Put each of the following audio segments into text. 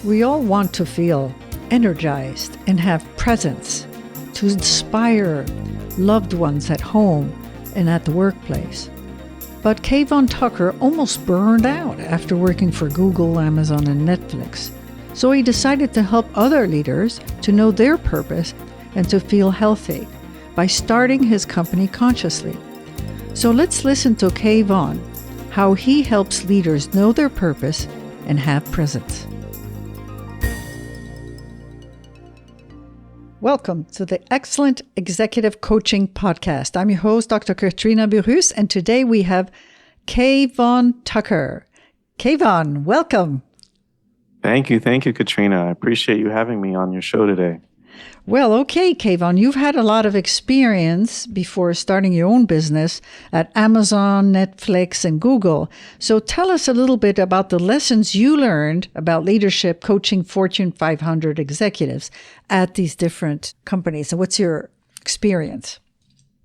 We all want to feel energized and have presence to inspire loved ones at home and at the workplace. But Kvon Tucker almost burned out after working for Google, Amazon, and Netflix. So he decided to help other leaders to know their purpose and to feel healthy by starting his company consciously. So let's listen to Kvon, how he helps leaders know their purpose and have presence. Welcome to the Excellent Executive Coaching Podcast. I'm your host, Dr. Katrina Burrus, and today we have Kvon Tucker. Kvon, welcome. Thank you, Katrina. I appreciate you having me on your show today. Well, okay, Kvon, you've had a lot of experience before starting your own business at Amazon, Netflix, and Google. So tell us a little bit about the lessons you learned about leadership coaching Fortune 500 executives at these different companies. And what's your experience?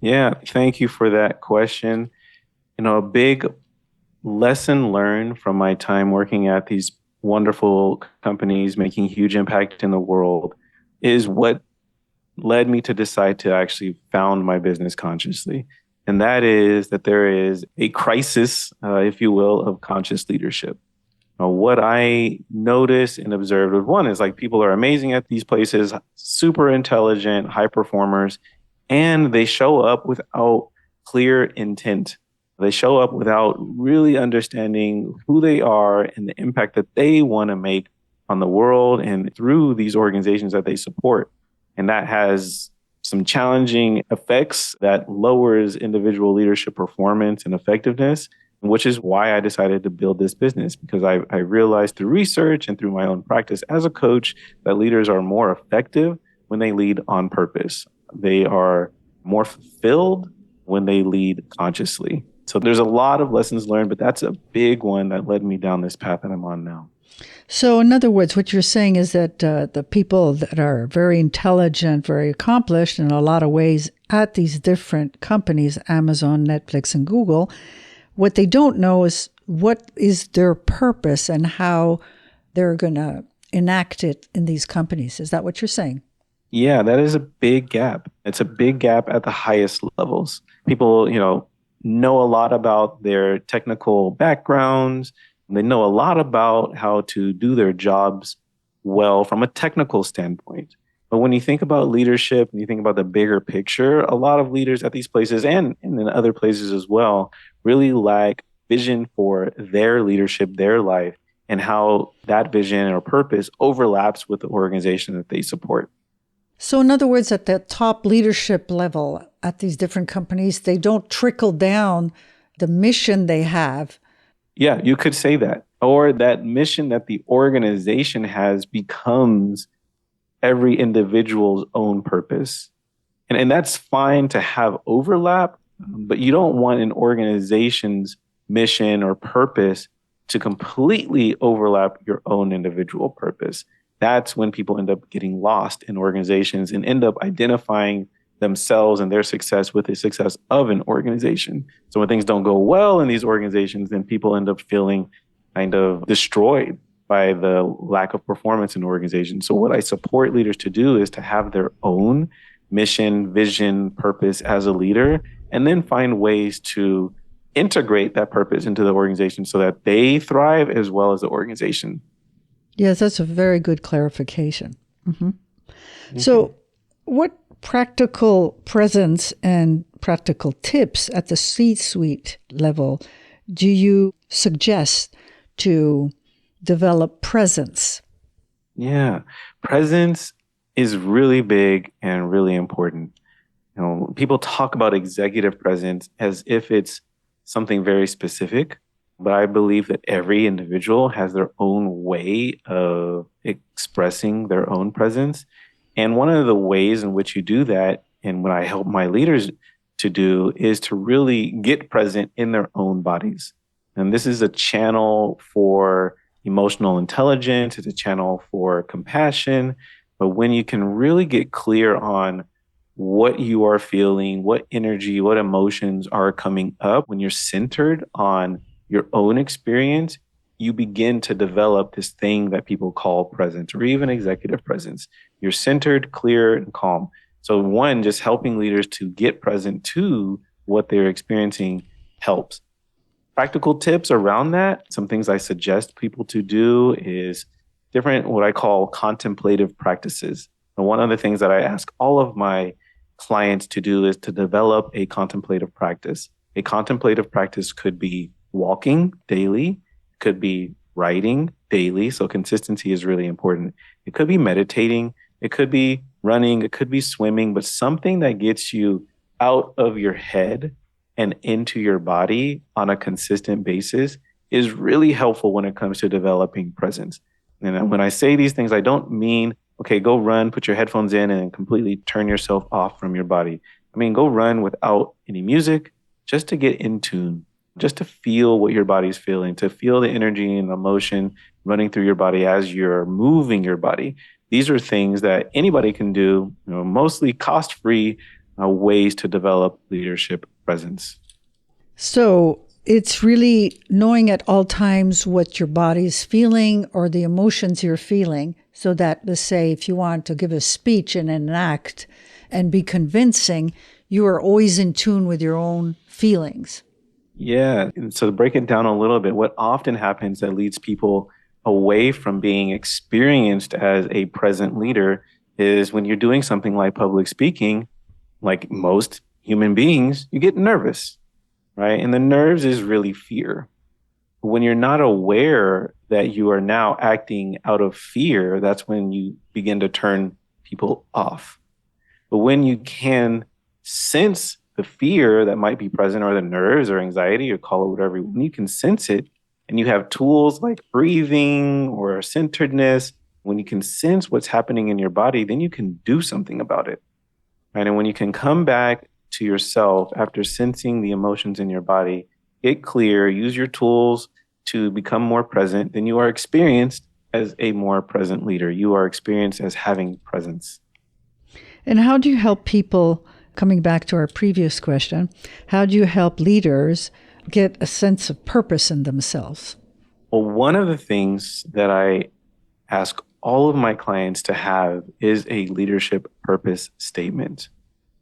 Yeah, thank you for that question. A big lesson learned from my time working at these wonderful companies making huge impact in the world is what led me to decide to actually found my business consciously. And that is that there is a crisis, if you will, of conscious leadership. What I noticed and observed was one is like people are amazing at these places, super intelligent, high performers, and they show up without clear intent. They show up without really understanding who they are and the impact that they want to make on the world and through these organizations that they support. And that has some challenging effects that lowers individual leadership performance and effectiveness, which is why I decided to build this business, because I realized through research and through my own practice as a coach that leaders are more effective when they lead on purpose. They are more fulfilled when they lead consciously. So there's a lot of lessons learned, but that's a big one that led me down this path that I'm on now. So in other words, what you're saying is that the people that are very intelligent, very accomplished in a lot of ways at these different companies, Amazon, Netflix, and Google, what they don't know is what is their purpose and how they're going to enact it in these companies. Is that what you're saying? Yeah, that is a big gap. It's a big gap at the highest levels. People, know a lot about their technical backgrounds. They know a lot about how to do their jobs well from a technical standpoint. But when you think about leadership and you think about the bigger picture, a lot of leaders at these places and in other places as well really lack vision for their leadership, their life, and how that vision or purpose overlaps with the organization that they support. So in other words, at the top leadership level at these different companies, they don't trickle down the mission they have. Yeah, you could say that. Or that mission that the organization has becomes every individual's own purpose. And that's fine to have overlap, but you don't want an organization's mission or purpose to completely overlap your own individual purpose. That's when people end up getting lost in organizations and end up identifying themselves and their success with the success of an organization. So when things don't go well in these organizations, then people end up feeling kind of destroyed by the lack of performance in organizations. So what I support leaders to do is to have their own mission, vision, purpose as a leader, and then find ways to integrate that purpose into the organization so that they thrive as well as the organization. Yes, that's a very good clarification. Mm-hmm. So what practical presence and practical tips at the C-suite level do you suggest to develop presence? Yeah, presence is really big and really important. People talk about executive presence as if it's something very specific, but I believe that every individual has their own way of expressing their own presence. And one of the ways in which you do that, and what I help my leaders to do, is to really get present in their own bodies. And this is a channel for emotional intelligence. It's a channel for compassion. But when you can really get clear on what you are feeling, what energy, what emotions are coming up, when you're centered on your own experience, you begin to develop this thing that people call presence or even executive presence. You're centered, clear, and calm. So, one, just helping leaders to get present to what they're experiencing helps. Practical tips around that, some things I suggest people to do is different, what I call contemplative practices. And one of the things that I ask all of my clients to do is to develop a contemplative practice. A contemplative practice could be walking daily, could be writing daily. So consistency is really important. It could be meditating, it could be running, it could be swimming, but something that gets you out of your head and into your body on a consistent basis is really helpful when it comes to developing presence. And when I say these things, I don't mean, okay, go run, put your headphones in and completely turn yourself off from your body. I mean, go run without any music, just to get in tune, just to feel what your body's feeling, to feel the energy and emotion running through your body as you're moving your body. These are things that anybody can do, mostly cost-free ways to develop leadership presence. So it's really knowing at all times what your body's feeling or the emotions you're feeling, so that, let's say, if you want to give a speech and enact and be convincing, you are always in tune with your own feelings. Yeah. And so to break it down a little bit, what often happens that leads people away from being experienced as a present leader is when you're doing something like public speaking, like most human beings, you get nervous, right? And the nerves is really fear. When you're not aware that you are now acting out of fear, that's when you begin to turn people off. But when you can sense the fear that might be present or the nerves or anxiety or call it whatever, when you can sense it and you have tools like breathing or centeredness, when you can sense what's happening in your body, then you can do something about it. Right? And when you can come back to yourself after sensing the emotions in your body, get clear, use your tools to become more present, then you are experienced as a more present leader. You are experienced as having presence. And how do you help people, coming back to our previous question, how do you help leaders get a sense of purpose in themselves? Well, one of the things that I ask all of my clients to have is a leadership purpose statement.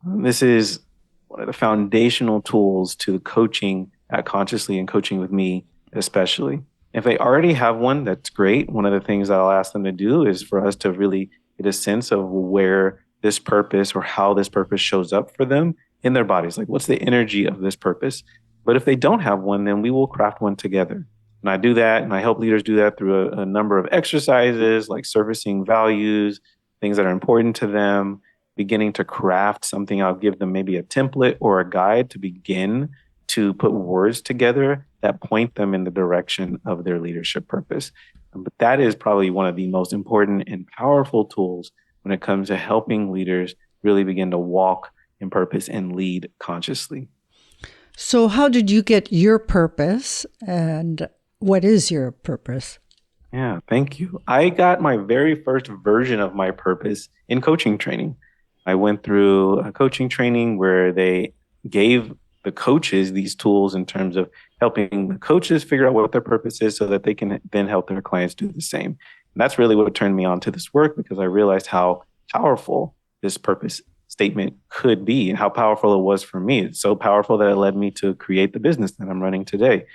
This is one of the foundational tools to coaching at Consciously and coaching with me, especially. If they already have one, that's great. One of the things that I'll ask them to do is for us to really get a sense of where this purpose or how this purpose shows up for them in their bodies. Like, what's the energy of this purpose? But if they don't have one, then we will craft one together. And I do that, and I help leaders do that through a number of exercises, like surfacing values, things that are important to them, beginning to craft something. I'll give them maybe a template or a guide to begin to put words together that point them in the direction of their leadership purpose. But that is probably one of the most important and powerful tools when it comes to helping leaders really begin to walk in purpose and lead consciously. So how did you get your purpose, and what is your purpose? Yeah, thank you. I got my very first version of my purpose in coaching training. I went through a coaching training where they gave the coaches these tools in terms of helping the coaches figure out what their purpose is so that they can then help their clients do the same. And that's really what turned me on to this work, because I realized how powerful this purpose statement could be and how powerful it was for me. It's so powerful that it led me to create the business that I'm running today.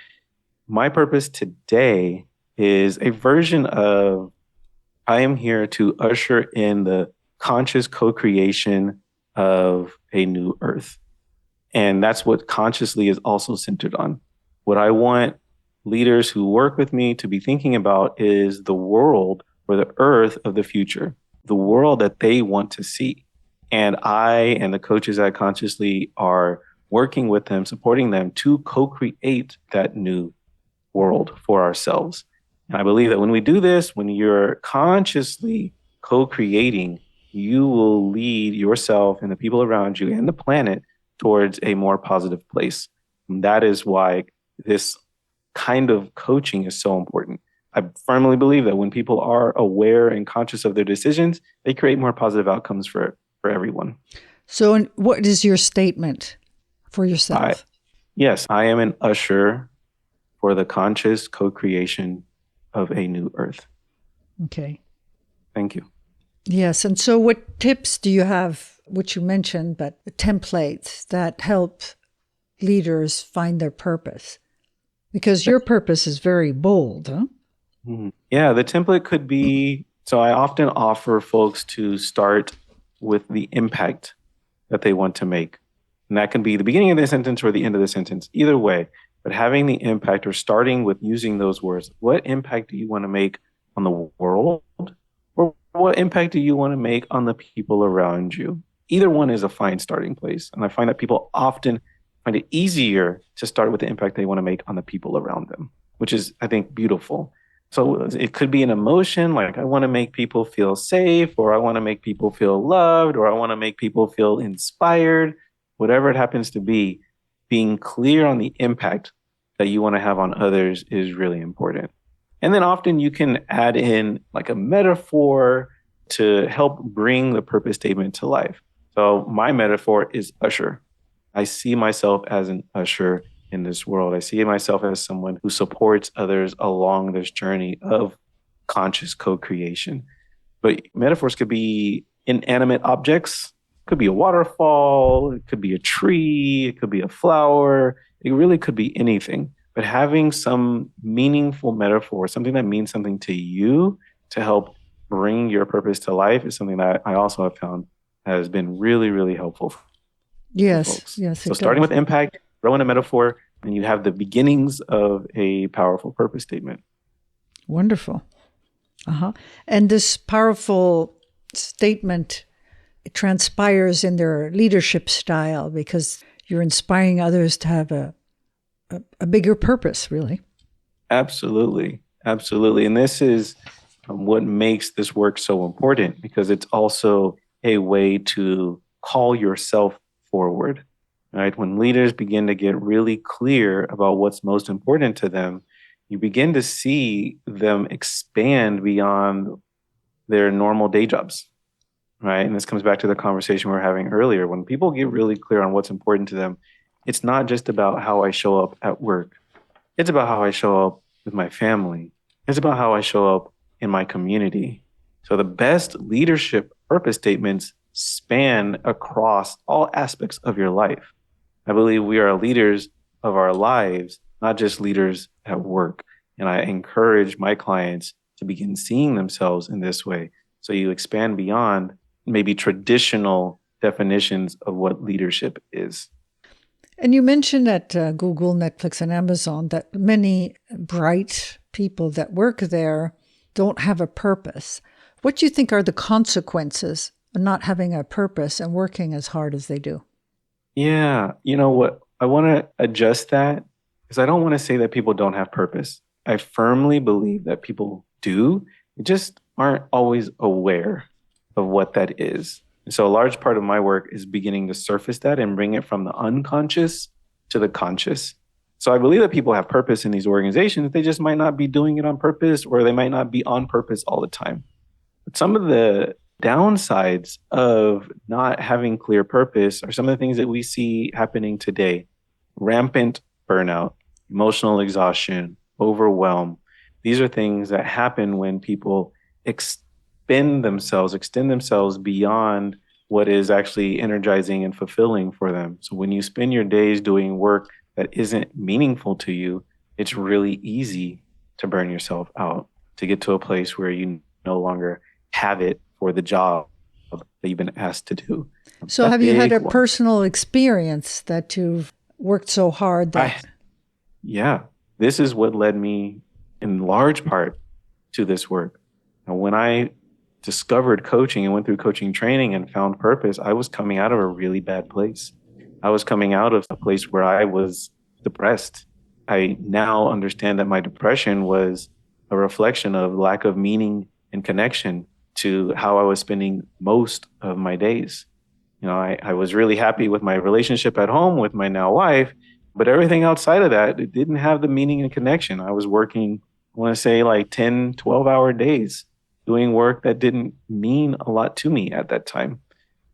My purpose today is a version of I am here to usher in the conscious co-creation of a new earth. And that's what Consciously is also centered on. What I want leaders who work with me to be thinking about is the world or the earth of the future, the world that they want to see. And I and the coaches at Consciously are working with them, supporting them to co-create that new world for ourselves. And I believe that when we do this, when you're consciously co-creating, you will lead yourself and the people around you and the planet towards a more positive place. And that is why this kind of coaching is so important. I firmly believe that when people are aware and conscious of their decisions, they create more positive outcomes for everyone. So what is your statement for yourself? Yes, I am an usher for the conscious co-creation of a new earth. Okay. Thank you. Yes. And so what tips do you have, which you mentioned, but templates that help leaders find their purpose? Because your purpose is very bold, huh? Yeah, the template could be, so I often offer folks to start with the impact that they want to make. And that can be the beginning of the sentence or the end of the sentence, either way. But having the impact or starting with using those words, what impact do you want to make on the world? Or what impact do you want to make on the people around you? Either one is a fine starting place. And I find that people often find it easier to start with the impact they want to make on the people around them, which is, I think, beautiful. So it could be an emotion like I want to make people feel safe, or I want to make people feel loved, or I want to make people feel inspired, whatever it happens to be. Being clear on the impact that you want to have on others is really important. And then often you can add in like a metaphor to help bring the purpose statement to life. So my metaphor is usher. I see myself as an usher in this world. I see myself as someone who supports others along this journey of conscious co-creation. But metaphors could be inanimate objects. It could be a waterfall. It could be a tree. It could be a flower. It really could be anything. But having some meaningful metaphor, something that means something to you to help bring your purpose to life is something that I also have found has been really, really helpful. Yes, yes. So starting with impact, throw in a metaphor, and you have the beginnings of a powerful purpose statement. Wonderful. And this powerful statement transpires in their leadership style because you're inspiring others to have a bigger purpose, really. Absolutely. Absolutely. And this is what makes this work so important, because it's also a way to call yourself forward, right? When leaders begin to get really clear about what's most important to them, you begin to see them expand beyond their normal day jobs, right? And this comes back to the conversation we were having earlier. When people get really clear on what's important to them, it's not just about how I show up at work. It's about how I show up with my family. It's about how I show up in my community. So the best leadership purpose statements span across all aspects of your life. I believe we are leaders of our lives, not just leaders at work. And I encourage my clients to begin seeing themselves in this way. So you expand beyond maybe traditional definitions of what leadership is. And you mentioned at Google, Netflix, and Amazon that many bright people that work there don't have a purpose. What do you think are the consequences of not having a purpose and working as hard as they do? Yeah, you know what? I want to adjust that because I don't want to say that people don't have purpose. I firmly believe that people do. They just aren't always aware of what that is. And so a large part of my work is beginning to surface that and bring it from the unconscious to the conscious. So I believe that people have purpose in these organizations. They just might not be doing it on purpose, or they might not be on purpose all the time. But some of the downsides of not having clear purpose are some of the things that we see happening today. Rampant burnout, emotional exhaustion, overwhelm. These are things that happen when people extend themselves beyond what is actually energizing and fulfilling for them. So when you spend your days doing work that isn't meaningful to you, it's really easy to burn yourself out, to get to a place where you no longer have it for the job that you've been asked to do. So have you had a personal experience that you've worked so hard that... Yeah, this is what led me in large part to this work. Now, when I discovered coaching and went through coaching training and found purpose, I was coming out of a really bad place. I was coming out of a place where I was depressed. I now understand that my depression was a reflection of lack of meaning and connection to how I was spending most of my days. You know, I was really happy with my relationship at home with my now wife, but everything outside of that, it didn't have the meaning and connection. I was working, I want to say like 10, 12-hour days, doing work that didn't mean a lot to me at that time.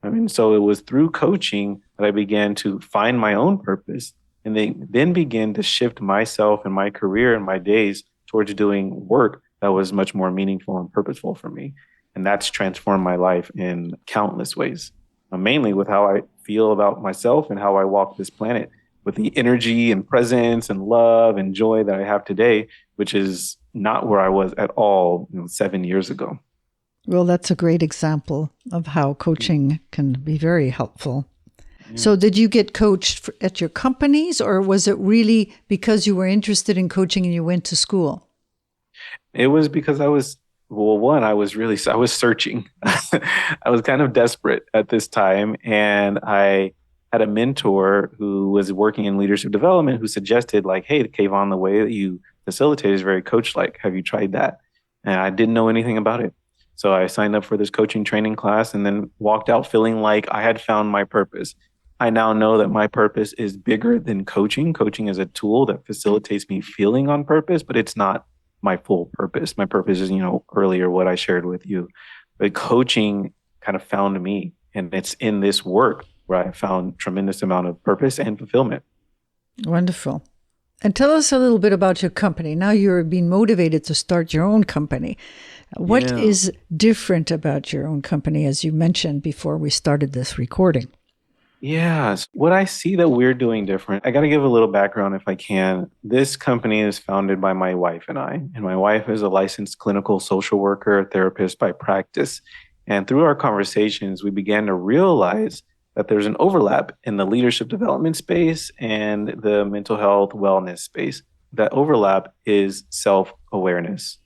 I mean, so it was through coaching that I began to find my own purpose and then begin to shift myself and my career and my days towards doing work that was much more meaningful and purposeful for me. And that's transformed my life in countless ways, mainly with how I feel about myself and how I walk this planet with the energy and presence and love and joy that I have today, which is not where I was at all 7 years ago. Well, that's a great example of how coaching can be very helpful. Yeah. So did you get coached at your companies, or was it really because you were interested in coaching and you went to school? It was because I was searching. I was kind of desperate at this time. And I had a mentor who was working in leadership development who suggested, like, hey, Kvon, the way that you facilitate is very coach-like. Have you tried that? And I didn't know anything about it. So I signed up for this coaching training class and then walked out feeling like I had found my purpose. I now know that my purpose is bigger than coaching. Coaching is a tool that facilitates me feeling on purpose, but it's not my full purpose. My purpose is, earlier what I shared with you. But coaching kind of found me. And it's in this work where I found tremendous amount of purpose and fulfillment. Wonderful. And tell us a little bit about your company. Now you're being motivated to start your own company. What is different about your own company, as you mentioned before we started this recording? Yes. What I see that we're doing different, I got to give a little background if I can. This company is founded by my wife and I. And my wife is a licensed clinical social worker, therapist by practice. And through our conversations, we began to realize that there's an overlap in the leadership development space and the mental health wellness space. That overlap is self-awareness.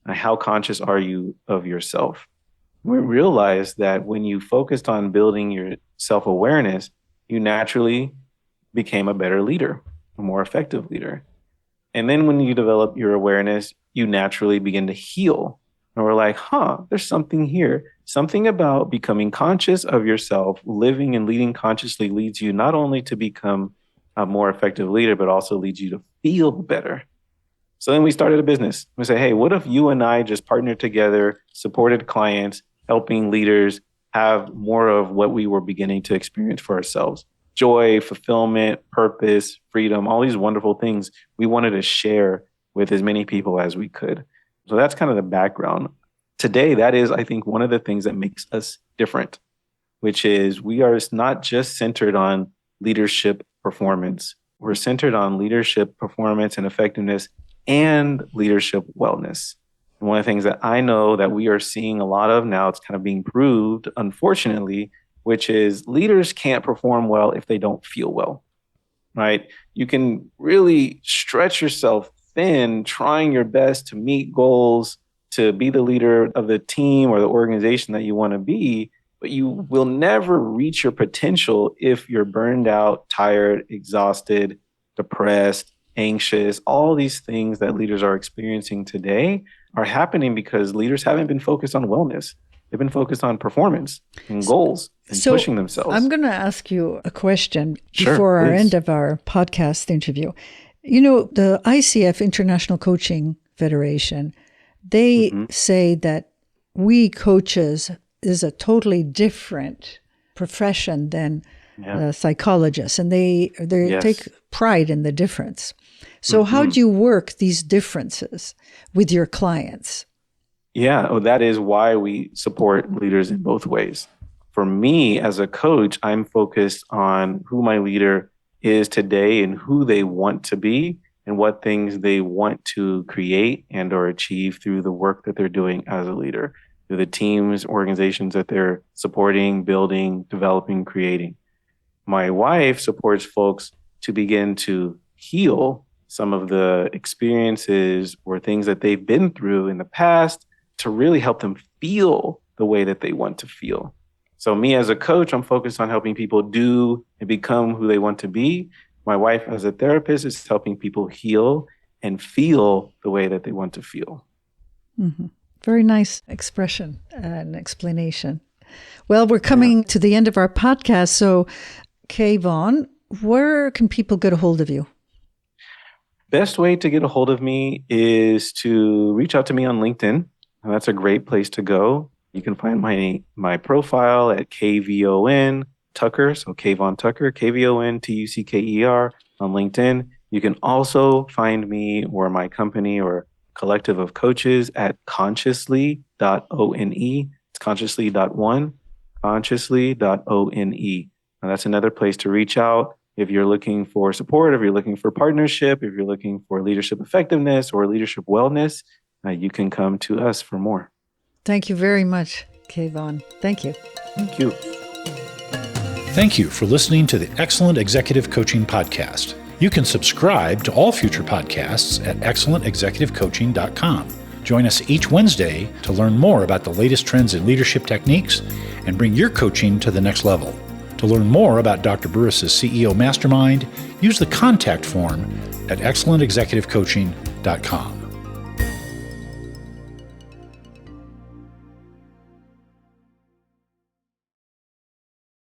How conscious are you of yourself? We realized that when you focused on building your self-awareness, you naturally became a better leader, a more effective leader. And then when you develop your awareness, you naturally begin to heal. And we're like, there's something here. Something about becoming conscious of yourself, living and leading consciously leads you not only to become a more effective leader, but also leads you to feel better. So then we started a business. We say, hey, what if you and I just partnered together, supported clients, helping leaders have more of what we were beginning to experience for ourselves? Joy, fulfillment, purpose, freedom, all these wonderful things we wanted to share with as many people as we could. So that's kind of the background. Today, that is, I think, one of the things that makes us different, which is we are not just centered on leadership performance. We're centered on leadership performance and effectiveness and leadership wellness. And one of the things that I know that we are seeing a lot of now, it's kind of being proved, unfortunately, which is leaders can't perform well if they don't feel well, right? You can really stretch yourself thin, trying your best to meet goals, to be the leader of the team or the organization that you want to be, but you will never reach your potential if you're burned out, tired, exhausted, depressed, anxious. All these things that leaders are experiencing today are happening because leaders haven't been focused on wellness. They've been focused on performance and goals and pushing themselves. I'm going to ask you a question before our end of our podcast interview. The ICF, International Coaching Federation, they say that we coaches is a totally different profession than psychologists, and they take pride in the difference. So how do you work these differences with your clients? Yeah, that is why we support leaders in both ways. For me as a coach, I'm focused on who my leader is today and who they want to be and what things they want to create and or achieve through the work that they're doing as a leader, through the teams, organizations that they're supporting, building, developing, creating. My wife supports folks to begin to heal some of the experiences or things that they've been through in the past to really help them feel the way that they want to feel. So me as a coach, I'm focused on helping people do and become who they want to be. My wife as a therapist is helping people heal and feel the way that they want to feel. Mm-hmm. Very nice expression and explanation. Well, we're coming to the end of our podcast. So, Kvon, where can people get a hold of you? Best way to get a hold of me is to reach out to me on LinkedIn. That's a great place to go. You can find my profile at Kvon Tucker. So Kvon Tucker, Kvon Tucker. on LinkedIn. You can also find me or my company or collective of coaches at consciously.one. It's consciously.one, consciously.one. Now, that's another place to reach out if you're looking for support, if you're looking for partnership, if you're looking for leadership effectiveness or leadership wellness, you can come to us for more. Thank you very much, Kvon. Thank you. Thank you. Thank you for listening to the Excellent Executive Coaching Podcast. You can subscribe to all future podcasts at excellentexecutivecoaching.com. Join us each Wednesday to learn more about the latest trends in leadership techniques and bring your coaching to the next level. To learn more about Dr. Burris's CEO Mastermind, use the contact form at excellentexecutivecoaching.com.